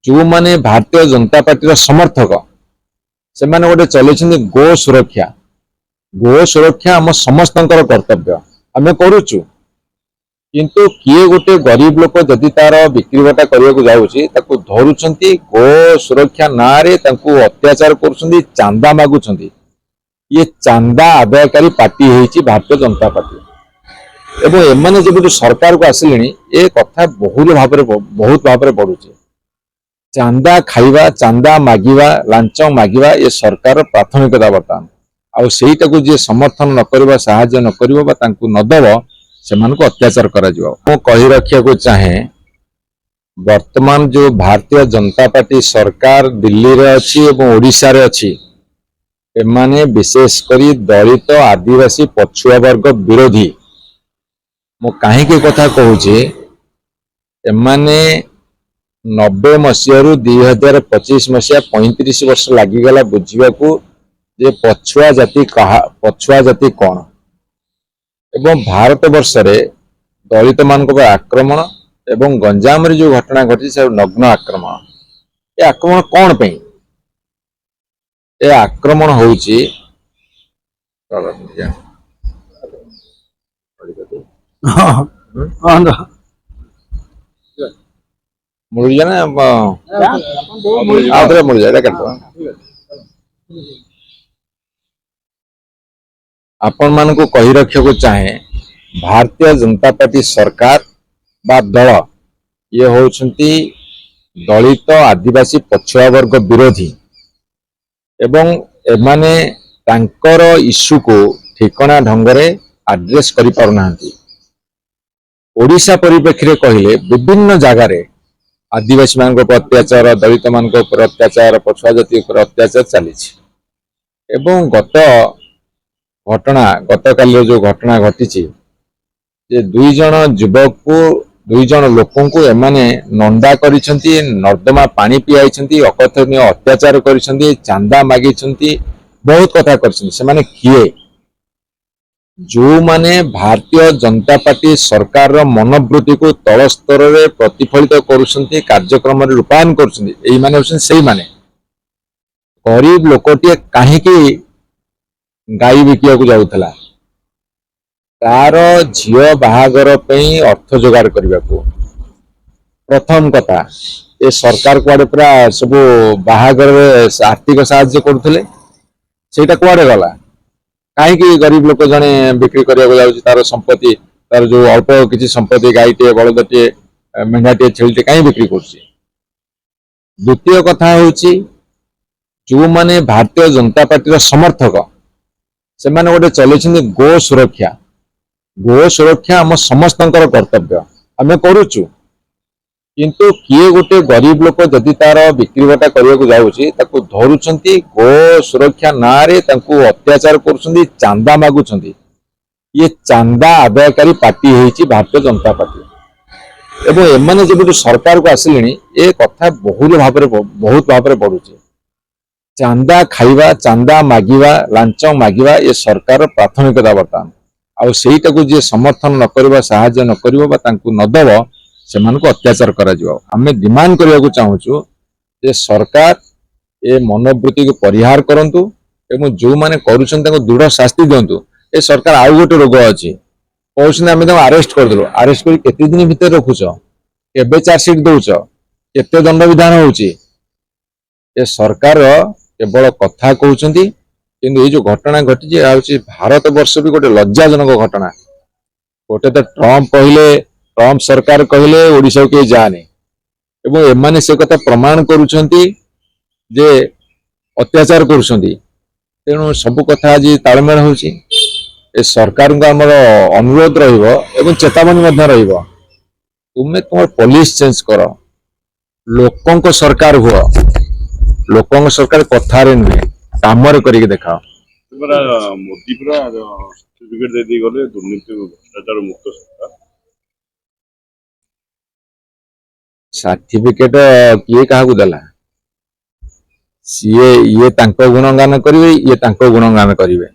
जो माने भारतीय जनता पार्टी समर्थक से माने गोटे चलते गो सुरक्षा आम समस्त कर्तव्य आम करुचु किंतु किए गोटे गरीब लोक जदि तार बिक्री बटा करने जाऊँगी धरुंच गो सुरक्षा ना अत्याचार कर चांदा मागुंट ये चांदा आदायकारी पार्टी है भारतीय जनता पार्टी एवं एमाने जब सरकार को आसिले ए कथा बहुत भाव बढ़ुचे चांदा खाइबा चांदा मागिबा लांच मागिबा ये सरकार प्राथमिकता बर्तमान आउ सेटा को जे समर्थन न करबा सहायता न करबा बा तांकू न दब सेमानको अत्याचार करा जिवो मो कहि रखिया को चाहे वर्तमान जो भारतीय जनता पार्टी सरकार दिल्ली रे अछि एवं ओडिशा रे अछि एमाने विशेष करी दलित आदिवासी पछुआ वर्ग विरोधी मो काहे के कथा कहूचे एमाने 90 मसीह 2025 मसीहा 35 वर्ष लागिगला बुझिबा को जे पछुआ जाति कौन एवं भारत वर्ष रे दलित मान आक्रमण एवं गंजाम रे जो घटना घटी से नग्न आक्रमण ये आक्रमण कौन पे ये आक्रमण होउची मुड़ जाना आदरे मुड़ जाए आपण मान को कही रखिया को चाहे भारतीय जनता पार्टी सरकार बा दल ये होउछंती दलित आदिवासी पछुआ वर्ग विरोधी एवं एमाने तांकर इश्यू को ठिकना ढंगरे आड्रेस करि पारुनांती ओडिशा परिप्रेक्षी कहले विभिन्न जगार आदिवासी मान अत्याचार दलित मान अत्याचार पछुआ जाति अत्याचार चली एवं गत काल जो घटना घटी जे दुई जन युवक को दुई जन लोक एमाने नंदा करिसेंती नर्दमा पानी पियाइसेंती अकथनीय अत्याचार करिसेंती चांदा मागिसेंती बहुत कथा करिसेंती से माने किए जो माने भारतीय जनता पार्टी सरकार रो मनोवृत्ति को तल स्तर रे प्रतिफलित करुसेंती कार्यक्रम रे रूपायन करुसेंती एई माने होसन सेई माने गरीब लोकटिए काहे की गाई बिकिया को जाउथला तार झियो बाहागर पई अर्थ जोगाड़ करबा को प्रथम कथा ए सरकार कुआडे पूरा सब बाहागर आर्थिक सहायता करुथले सेटा कुआडे गला काहे कि गरीब लोक जने बिक्री करिया को जाउची तार संपत्ति तार जो अल्प किछि संपत्ति गाईटे बळदटे मेंढाटे छेलटे काहे बिक्री करछि द्वितीय कथा होउची जो माने भारतीय जनता पार्टी रो समर्थक से माने गोटे चलते गो सुरक्षा आम समस्त कर्तव्य आम करुचु किंतु किए गोटे गरीब लोक जदि तार बिक्री बटा करने जाऊँगी धरुंच गो सुरक्षा ना अत्याचार कर चांदा मागुंट ये चांदा आदायकारी पार्टी है भारतीय जनता पार्टी एवं एमाने जब सरकार को आसिले ए कथा बहुत भाव बढ़ुचे चांदा खाइबा चांदा मागिबा लांच मागिबा ये सरकार प्राथमिकता बर्तमान आउ सेटा को जे समर्थन न करबा सहायता न करबा बा तांकू न दब सेमानको अत्याचार करा जिवो आमे डिमांड करिया को चाहूछु जे सरकार ए मनोवृत्ति को परिहार करंतु एवं जो माने करूछन ताको दृढ़ शास्ति दियंतु ए सरकार आउ गोटे रोग अछि कहउछन आमे ताको अरेस्ट कर देलो अरेस्ट करी केते दिन भीतर रखुछ केबे चार्जशीट दउछ केते दंड विधान होउची ए सरकार केवल कथा कहउछंती किंतु ये जो घटना घटी भारत वर्ष भी गोटे लज्जाजनक घटना गोटे तो ट्रम्प सरकार कहले ओडिशा के जाने एवं एमाने से कथा प्रमाण करुछंती जे अत्याचार करुछंती तेणु सब कथा आज तालमेल होची ए सरकार का हमर अनुरोध रहिबो एवं चेतावनी मध्य रहिबो तुमे तुम पुलिस चेंज कर लोकंक सरकार हुआ लोकंक सरकार कथारे नुहे कामर करके देखा मोदी पूरा सर्टिफिकेट दे दी गले दुर्नीति भ्रष्टाचार मुक्त सरकार सर्टिफिकेट किए क्या देला सीए ये तांको गुणगान करिवे ये तांको गुणगान करिवे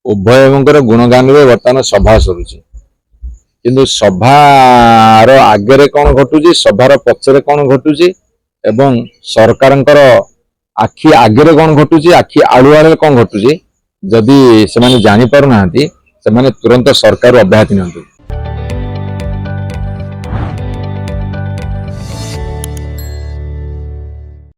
उभयंकर गुणगान रे वर्तमान सभा सरुची किंतु सभार आगे कौन घटुची सभार पक्षरे कौन घटुची ଏବଂ ସରକାରଙ୍କର ଆଖି ଆଗରେ କଣ ଘଟୁଛି ଆଖି ଆଳୁଆଳରେ କଣ ଘଟୁଛି ଯଦି ସେମାନେ ଜାଣିପାରୁନାହାନ୍ତି ସେମାନେ ତୁରନ୍ତ ସରକାର ଅବ୍ୟାହତି ନିଅନ୍ତୁ।